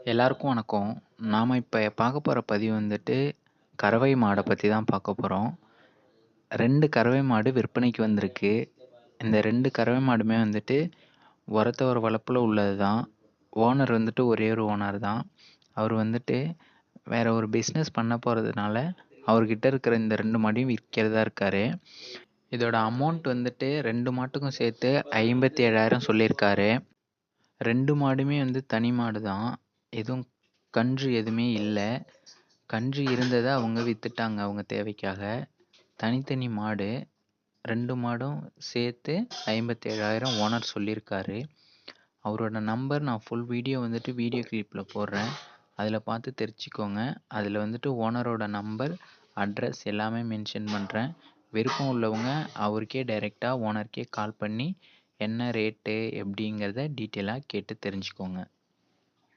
எல்லாருக்கும் வணக்கம். நாம இப்ப பார்க்க போற பதிவு வந்துட்டு, கறவை மாட பத்தி தான் பார்க்க போறோம். 2 கறவை மாடு விற்பனைக்கு வந்திருக்கு. இந்த 2 கறவை மாடுமே வந்துட்டு ஒரத்த வளர்ப்புல உள்ளது தான். ஓனர் வந்துட்டு ஒரே ஒரு ஓனர் தான். அவர் வந்துட்டு வேற ஒரு பிசினஸ் பண்ண போறதுனால, அவர்கிட்ட இருக்கிற இந்த 2 மாடையும் விற்கிறதா இருக்காரு. இதோட அமௌண்ட் வந்துட்டு 2 மாட்டுக்கும் சேர்த்து 57,000 சொல்லியிருக்காரு. 2 மாடுமே வந்து தனி மாடு தான். எதுவும் கன்று எதுவுமே இல்ல. கன்று இருந்தத அவங்க வித்துட்டாங்க அவங்க தேவைக்காக. தனித்தனி மாடு. 2 மாடும் சேர்த்து 57,000 ஓனர் சொல்லியிருக்காரு. அவரோட நம்பர் நான் ஃபுல் வீடியோ வந்துட்டு வீடியோ கிளிப்ல போடுறேன். அதில பார்த்து தெரிஞ்சுக்கோங்க. அதில வந்துட்டு ஓனரோட நம்பர், அட்ரஸ் எல்லாமே மென்ஷன் பண்றேன். விருப்பம் உள்ளவங்க அவருக்கே டைரக்ட்டா ஓனருக்கே கால் பண்ணி என்ன ரேட்டு எப்படிங்கிறத டீட்டெயிலா கேட்டு தெரிஞ்சுக்கோங்க.